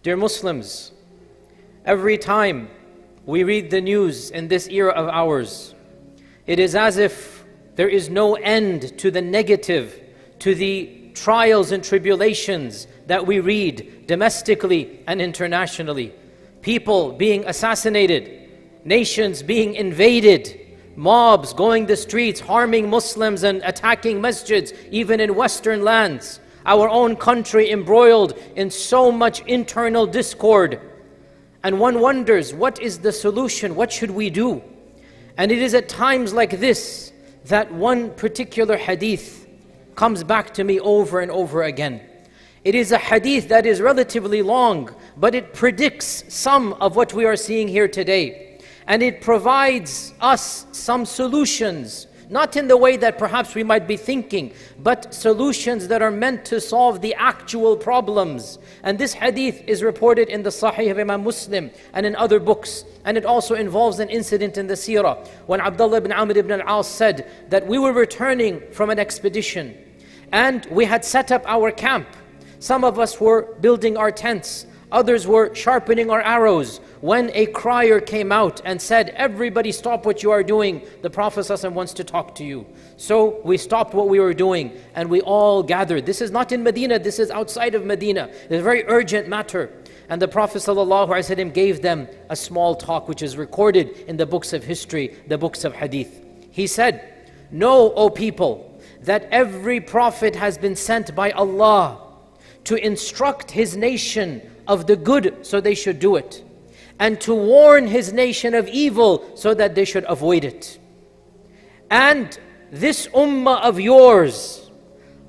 Dear Muslims, every time we read the news in this era of ours, it is as if there is no end to the negative, to the trials and tribulations that we read domestically and internationally. People being assassinated, nations being invaded, mobs going the streets, harming Muslims and attacking masjids, even in Western lands. Our own country embroiled in so much internal discord. And one wonders, what is the solution? What should we do? And it is at times like this that one particular hadith comes back to me over and over again. It is a hadith that is relatively long, but it predicts some of what we are seeing here today. And it provides us some solutions, not in the way that perhaps we might be thinking, but solutions that are meant to solve the actual problems. And this hadith is reported in the Sahih of Imam Muslim and in other books. And it also involves an incident in the seerah when Abdullah ibn Amr ibn al-As said that we were returning from an expedition and we had set up our camp. Some of us were building our tents, others were sharpening our arrows, when a crier came out and said, "Everybody stop what you are doing. The Prophet ﷺ wants to talk to you." So we stopped what we were doing and we all gathered. This is not in Medina, this is outside of Medina. It's a very urgent matter. And the Prophet ﷺ gave them a small talk which is recorded in the books of history, the books of hadith. He said, "Know, O people, that every prophet has been sent by Allah to instruct his nation of the good so they should do it, and to warn his nation of evil so that they should avoid it. And this ummah of yours,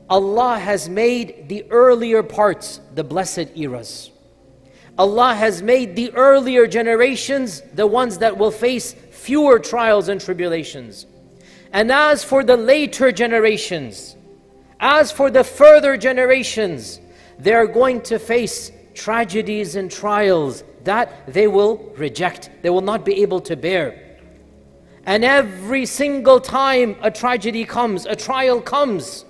Allah has made the earlier parts the blessed eras. Allah has made the earlier generations the ones that will face fewer trials and tribulations. And as for the later generations, as for the further generations, they are going to face tragedies and trials that they will reject, they will not be able to bear. And every single time a tragedy comes, a trial comes,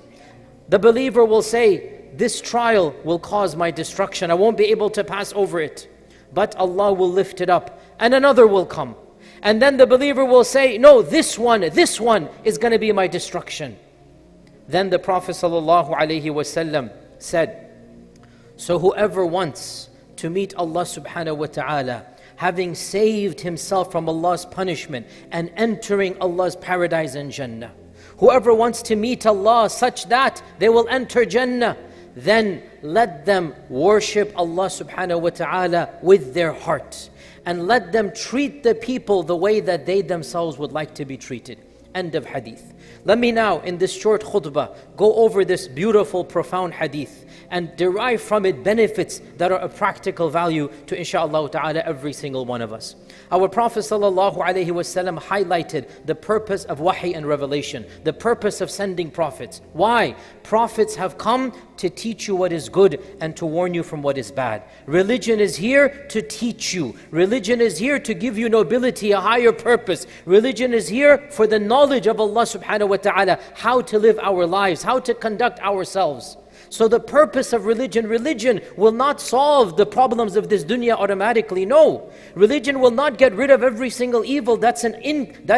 the believer will say, this trial will cause my destruction, I won't be able to pass over it. But Allah will lift it up and another will come. And then the believer will say, no, this one is going to be my destruction. Then the Prophet ﷺ said, so whoever wants to meet Allah subhanahu wa ta'ala, having saved himself from Allah's punishment and entering Allah's paradise and Jannah, whoever wants to meet Allah such that they will enter Jannah, then let them worship Allah subhanahu wa ta'ala with their heart, and let them treat the people the way that they themselves would like to be treated. End of hadith. Let me now, in this short khutbah, go over this beautiful, profound hadith and derive from it benefits that are of practical value to inshaAllah ta'ala every single one of us. Our Prophet ﷺ highlighted the purpose of wahi and revelation, the purpose of sending prophets. Why? Prophets have come to teach you what is good and to warn you from what is bad. Religion is here to teach you. Religion is here to give you nobility, a higher purpose. Religion is here for the knowledge of Allah subhanahu wa ta'ala, how to live our lives, how to conduct ourselves. So the purpose of religion will not solve the problems of this dunya automatically. No, religion will not get rid of every single evil. That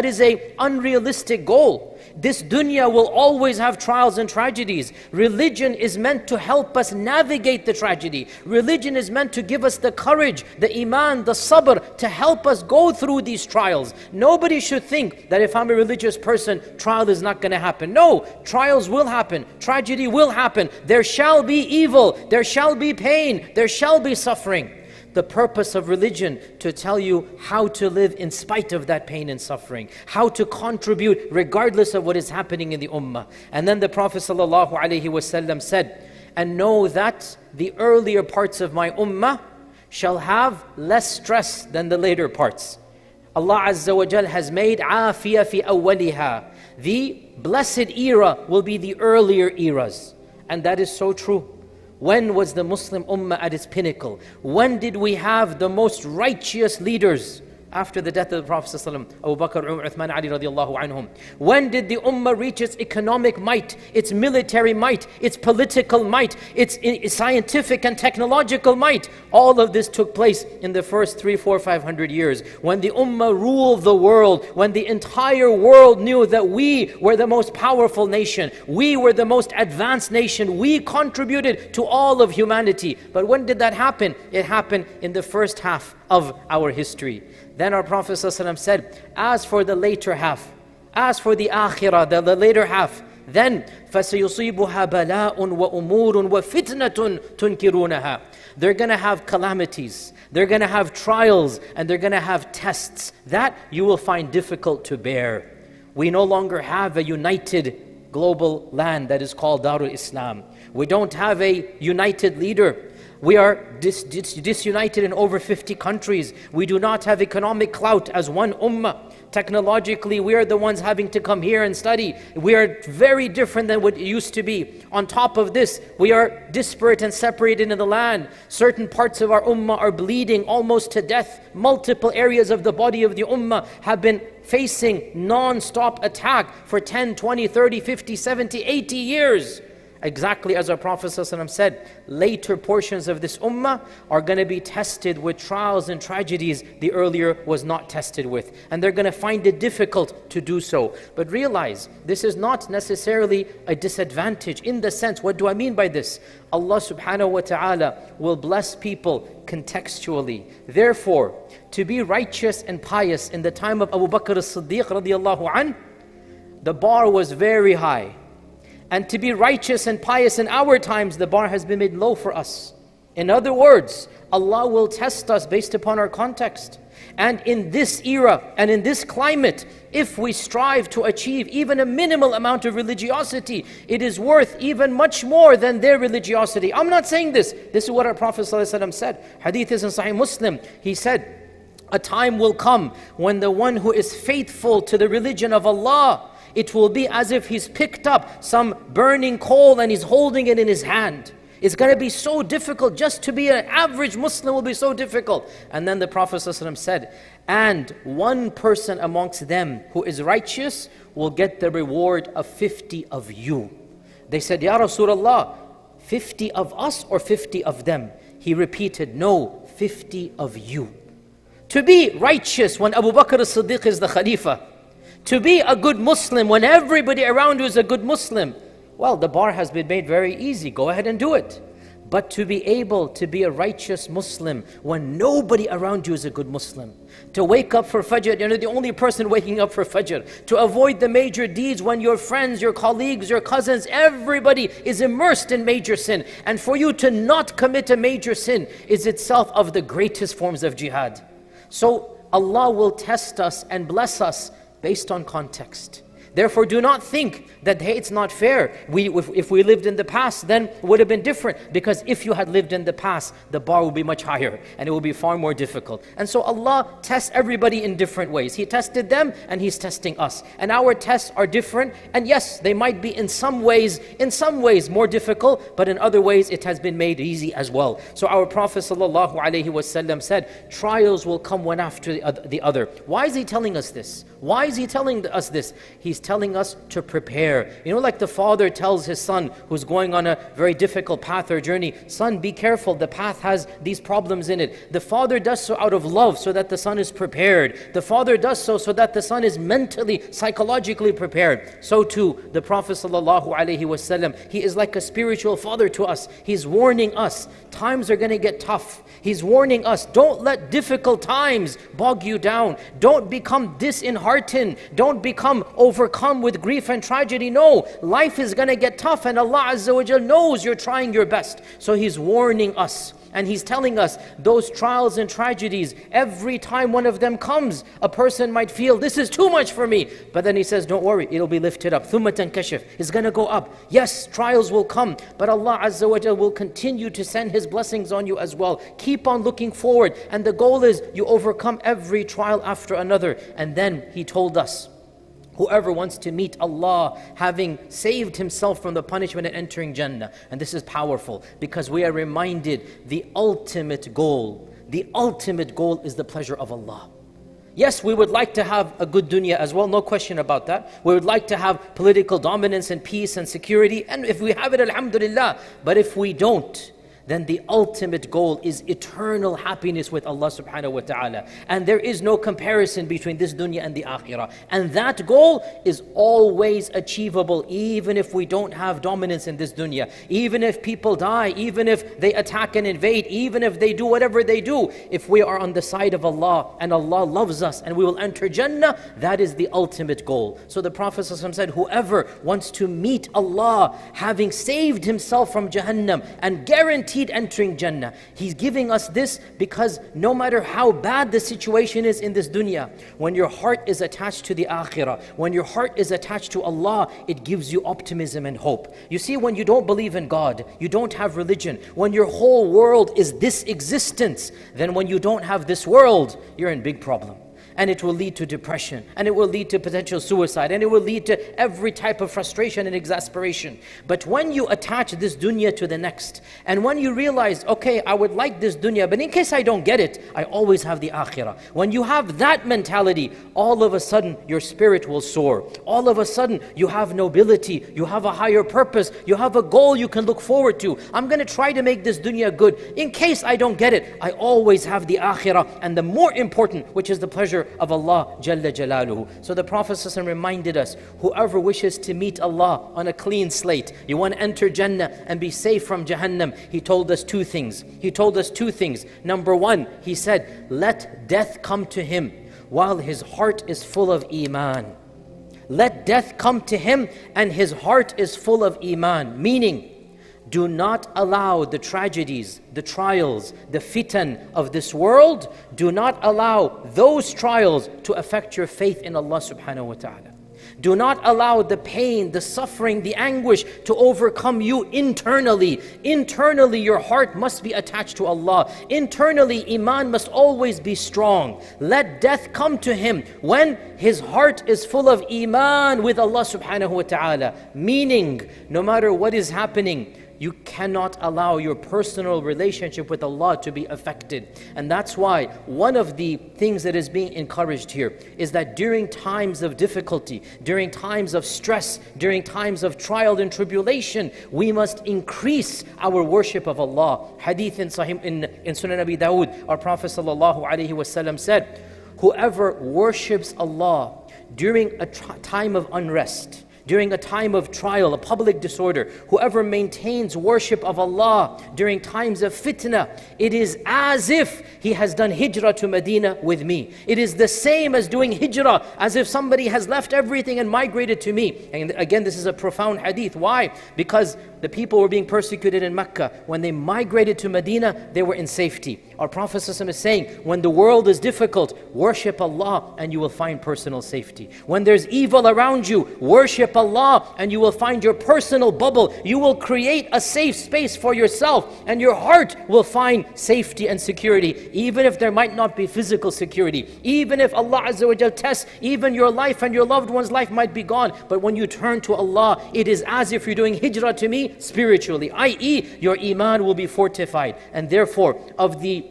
is an unrealistic goal. This dunya will always have trials and tragedies. Religion is meant to help us navigate the tragedy. Religion is meant to give us the courage, the iman, the sabr, to help us go through these trials. Nobody should think that if I'm a religious person, trial is not going to happen. No, trials will happen. Tragedy will happen. There shall be evil. There shall be pain. There shall be suffering. The purpose of religion to tell you how to live in spite of that pain and suffering, how to contribute regardless of what is happening in the ummah. And then the Prophet ﷺ said, and know that the earlier parts of my ummah shall have less stress than the later parts. Allah Azza wa Jal has made afiyah fi awwaliha. The blessed era will be the earlier eras. And that is so true. When was the Muslim ummah at its pinnacle? When did we have the most righteous leaders? After the death of the Prophet ﷺ, Abu Bakr, Umar, Uthman, Ali radiallahu anhum. When did the ummah reach its economic might, its military might, its political might, its scientific and technological might? All of this took place in the first 300, 400, 500 years, when the ummah ruled the world, when the entire world knew that we were the most powerful nation, we were the most advanced nation, we contributed to all of humanity. But when did that happen? It happened in the first half of our history. Then our Prophet ﷺ said, as for the later half, as for the akhirah, the later half, then فَسَيُصِيبُهَا بَلَاءٌ وَأُمُورٌ وَفِتْنَةٌ تُنْكِرُونَهَا. They're going to have calamities, they're going to have trials, and they're going to have tests that you will find difficult to bear. We no longer have a united global land that is called Darul Islam. We don't have a united leader. We are disunited in over 50 countries. We do not have economic clout as one ummah. Technologically, we are the ones having to come here and study. We are very different than what it used to be. On top of this, we are disparate and separated in the land. Certain parts of our ummah are bleeding almost to death. Multiple areas of the body of the ummah have been facing non-stop attack for 10, 20, 30, 50, 70, 80 years. Exactly as our Prophet ﷺ said, later portions of this ummah are going to be tested with trials and tragedies the earlier was not tested with. And they're going to find it difficult to do so. But realize, this is not necessarily a disadvantage in the sense, what do I mean by this? Allah subhanahu wa ta'ala will bless people contextually. Therefore, to be righteous and pious in the time of Abu Bakr as-Siddiq radiallahu anh, the bar was very high. And to be righteous and pious in our times, the bar has been made low for us. In other words, Allah will test us based upon our context. And in this era and in this climate, if we strive to achieve even a minimal amount of religiosity, it is worth even much more than their religiosity. I'm not saying this. This is what our Prophet ﷺ said. Hadith is in Sahih Muslim. He said, a time will come when the one who is faithful to the religion of Allah, it will be as if he's picked up some burning coal and he's holding it in his hand. It's going to be so difficult. Just to be an average Muslim will be so difficult. And then the Prophet ﷺ said, and one person amongst them who is righteous will get the reward of 50 of you. They said, Ya Rasulullah, 50 of us or 50 of them? He repeated, no, 50 of you. To be righteous when Abu Bakr as-Siddiq is the Khalifa, to be a good Muslim when everybody around you is a good Muslim, well, the bar has been made very easy. Go ahead and do it. But to be able to be a righteous Muslim when nobody around you is a good Muslim, to wake up for Fajr, you're the only person waking up for Fajr, to avoid the major deeds when your friends, your colleagues, your cousins, everybody is immersed in major sin, and for you to not commit a major sin is itself of the greatest forms of jihad. So Allah will test us and bless us based on context. Therefore, do not think that, hey, it's not fair. If we lived in the past, then it would have been different. Because if you had lived in the past, the bar would be much higher and it will be far more difficult. And so Allah tests everybody in different ways. He tested them and He's testing us. And our tests are different. And yes, they might be in some ways more difficult, but in other ways it has been made easy as well. So our Prophet ﷺ said, trials will come one after the other. Why is he telling us this? Why is he telling us this? He's telling us to prepare. You know, like the father tells his son who's going on a very difficult path or journey, son, be careful, the path has these problems in it. The father does so out of love so that the son is prepared. The father does so that the son is mentally, psychologically prepared. So too, the Prophet ﷺ, he is like a spiritual father to us. He's warning us, times are going to get tough. He's warning us, don't let difficult times bog you down. Don't become disheartened. Don't become overcome with grief and tragedy. No, life is going to get tough and Allah Azza wa Jal knows you're trying your best. So He's warning us. And He's telling us those trials and tragedies, every time one of them comes, a person might feel, this is too much for me. But then He says, don't worry, it'll be lifted up. ثُمَّ تَنْكَشِفْ. It's going to go up. Yes, trials will come, but Allah Azza wa Jal will continue to send His blessings on you as well. Keep on looking forward. And the goal is you overcome every trial after another. And then He told us, whoever wants to meet Allah having saved himself from the punishment and entering Jannah. And this is powerful because we are reminded the ultimate goal is the pleasure of Allah. Yes, we would like to have a good dunya as well, no question about that. We would like to have political dominance and peace and security. And if we have it, alhamdulillah. But if we don't, then the ultimate goal is eternal happiness with Allah subhanahu wa ta'ala. And there is no comparison between this dunya and the akhirah. And that goal is always achievable, even if we don't have dominance in this dunya. Even if people die, even if they attack and invade, even if they do whatever they do. If we are on the side of Allah and Allah loves us and we will enter Jannah, that is the ultimate goal. So the Prophet ﷺ said, whoever wants to meet Allah, having saved himself from Jahannam and guaranteed entering Jannah. He's giving us this because no matter how bad the situation is in this dunya, when your heart is attached to the akhirah, when your heart is attached to Allah, it gives you optimism and hope. You see, when you don't believe in God, you don't have religion, when your whole world is this existence, then when you don't have this world, you're in big problem. And it will lead to depression, and it will lead to potential suicide, and it will lead to every type of frustration and exasperation. But when you attach this dunya to the next, and when you realize, okay, I would like this dunya, but in case I don't get it, I always have the akhirah. When you have that mentality, all of a sudden your spirit will soar. All of a sudden you have nobility, you have a higher purpose, you have a goal you can look forward to. I'm going to try to make this dunya good. In case I don't get it, I always have the akhirah, and the more important, which is the pleasure of Allah Jalla Jalaluhu. So the Prophet ﷺ reminded us, whoever wishes to meet Allah on a clean slate, you want to enter Jannah and be safe from Jahannam, he told us two things. Number one, he said, let death come to him while his heart is full of Iman. Let death come to him and his heart is full of Iman. Meaning, do not allow the tragedies, the trials, the fitan of this world, do not allow those trials to affect your faith in Allah subhanahu wa ta'ala. Do not allow the pain, the suffering, the anguish to overcome you internally. Internally, your heart must be attached to Allah. Internally, Iman must always be strong. Let death come to him when his heart is full of Iman with Allah subhanahu wa ta'ala. Meaning, no matter what is happening, you cannot allow your personal relationship with Allah to be affected. And that's why one of the things that is being encouraged here is that during times of difficulty, during times of stress, during times of trial and tribulation, we must increase our worship of Allah. Hadith in Sunan Abi Dawud, our Prophet ﷺ said, whoever worships Allah during a time of unrest, during a time of trial, a public disorder, whoever maintains worship of Allah during times of fitna, it is as if he has done hijrah to Medina with me. It is the same as doing hijrah, as if somebody has left everything and migrated to me. And again, this is a profound hadith. Why? Because the people were being persecuted in Mecca. When they migrated to Medina, they were in safety. Our Prophet ﷺ is saying, when the world is difficult, worship Allah and you will find personal safety. When there's evil around you, worship Allah and you will find your personal bubble. You will create a safe space for yourself and your heart will find safety and security, even if there might not be physical security. Even if Allah Azza wa Jal tests, even your life and your loved one's life might be gone. But when you turn to Allah, it is as if you're doing hijrah to me spiritually, i.e. your Iman will be fortified. And therefore, of the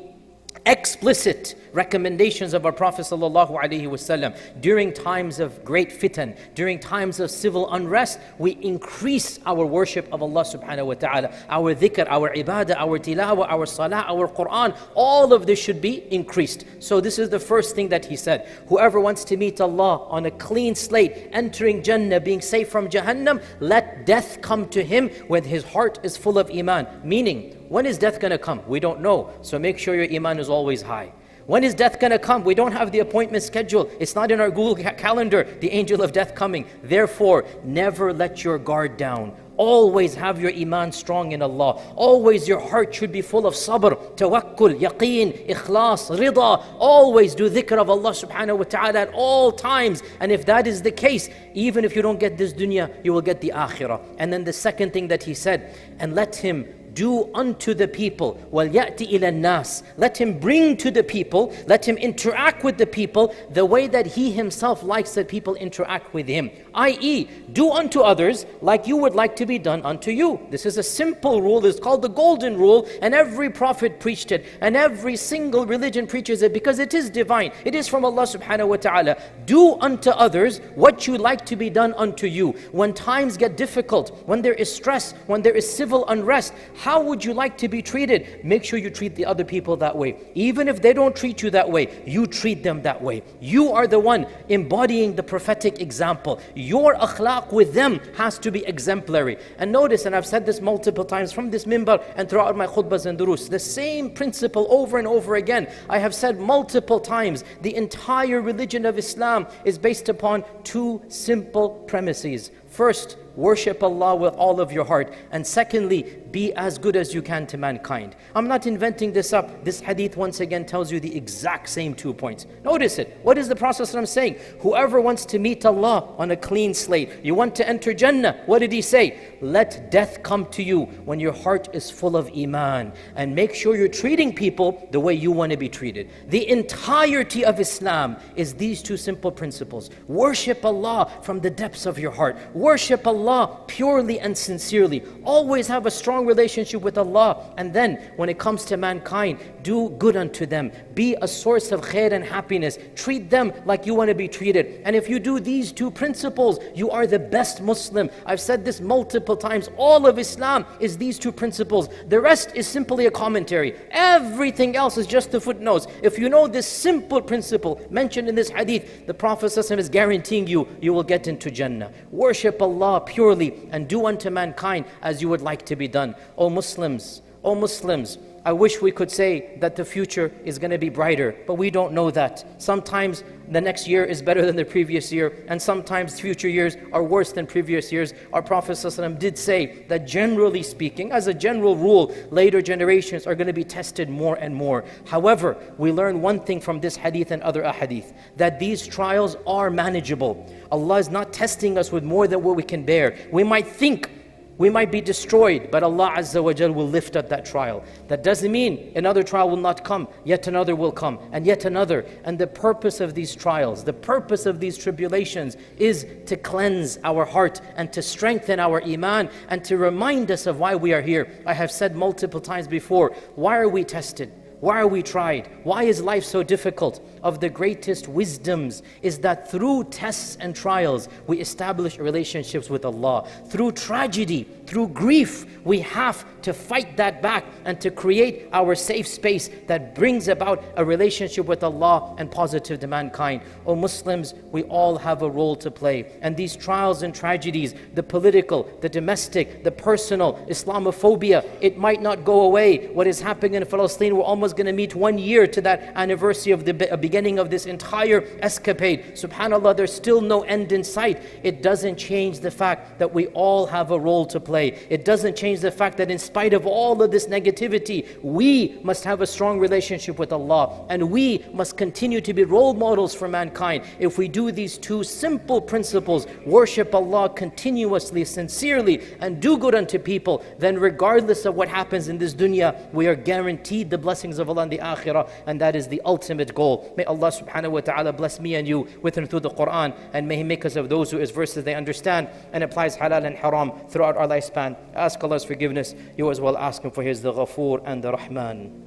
explicit recommendations of our Prophet ﷺ, during times of great fitan, during times of civil unrest, we increase our worship of Allah subhanahu wa ta'ala. Our dhikr, our ibadah, our tilawah, our salah, our Quran, all of this should be increased. So this is the first thing that he said. Whoever wants to meet Allah on a clean slate, entering Jannah, being safe from Jahannam, let death come to him when his heart is full of Iman. Meaning, when is death going to come? We don't know. So make sure your Iman is always high. When is death going to come? We don't have the appointment schedule. It's not in our Google calendar, the angel of death coming. Therefore, never let your guard down. Always have your Iman strong in Allah. Always your heart should be full of sabr, tawakkul, yaqeen, ikhlas, rida. Always do dhikr of Allah subhanahu wa ta'ala at all times. And if that is the case, even if you don't get this dunya, you will get the akhirah. And then the second thing that he said, and let him do unto the people. وَلْيَأْتِ إِلَى النَّاسِ. Let him bring to the people, let him interact with the people the way that he himself likes that people interact with him. I.e., do unto others like you would like to be done unto you. This is a simple rule. It's called the golden rule, and every prophet preached it, and every single religion preaches it, because it is divine. It is from Allah subhanahu wa ta'ala. Do unto others what you like to be done unto you. When times get difficult, when there is stress, when there is civil unrest, how would you like to be treated? Make sure you treat the other people that way. Even if they don't treat you that way, you treat them that way. You are the one embodying the prophetic example. Your akhlaq with them has to be exemplary. And notice, and I've said this multiple times from this minbar and throughout my khutbahs and durus, the same principle over and over again. I have said multiple times, the entire religion of Islam is based upon two simple premises. First, worship Allah with all of your heart. And secondly, be as good as you can to mankind. I'm not inventing this up. This hadith once again tells you the exact same 2 points. Notice it. What is the process that I'm saying? Whoever wants to meet Allah on a clean slate, you want to enter Jannah, what did he say? Let death come to you when your heart is full of Iman. And make sure you're treating people the way you want to be treated. The entirety of Islam is these two simple principles. Worship Allah from the depths of your heart. Worship Allah purely and sincerely. Always have a strong relationship with Allah. And then when it comes to mankind, do good unto them. Be a source of khair and happiness. Treat them like you want to be treated. And if you do these two principles, you are the best Muslim. I've said this multiple times. All of Islam is these two principles. The rest is simply a commentary. Everything else is just the footnotes. If you know this simple principle mentioned in this hadith, the Prophet ﷺ is guaranteeing you, you will get into Jannah. Worship Allah purely and do unto mankind as you would like to be done. O Muslims, I wish we could say that the future is going to be brighter, but we don't know that. Sometimes the next year is better than the previous year, and sometimes future years are worse than previous years. Our Prophet ﷺ did say that generally speaking, as a general rule, later generations are going to be tested more and more. However, we learn one thing from this hadith and other ahadith, that these trials are manageable. Allah is not testing us with more than what we can bear. We might think we might be destroyed, but Allah Azza wa Jal will lift up that trial. That doesn't mean another trial will not come, yet another will come, and yet another. And the purpose of these trials, the purpose of these tribulations is to cleanse our heart and to strengthen our Iman and to remind us of why we are here. I have said multiple times before, why are we tested? Why are we tried? Why is life so difficult? Of the greatest wisdoms is that through tests and trials, we establish relationships with Allah. Through tragedy, through grief, we have to fight that back and to create our safe space that brings about a relationship with Allah and positive to mankind. O Muslims, we all have a role to play. And these trials and tragedies, the political, the domestic, the personal, Islamophobia, it might not go away. What is happening in Palestine, we're almost going to meet 1 year to that anniversary of the beginning of this entire escapade. SubhanAllah, there's still no end in sight. It doesn't change the fact that we all have a role to play. It doesn't change the fact that in spite of all of this negativity, we must have a strong relationship with Allah, and we must continue to be role models for mankind. If we do these two simple principles, worship Allah continuously, sincerely, and do good unto people, then regardless of what happens in this dunya, we are guaranteed the blessings of Allah in the akhirah, and that is the ultimate goal. May Allah subhanahu wa ta'ala bless me and you with and through the Quran, and may He make us of those who His verses they understand and applies halal and haram throughout our lifespan. Ask Allah's forgiveness. You as well ask Him for His the Ghafoor and the Rahman.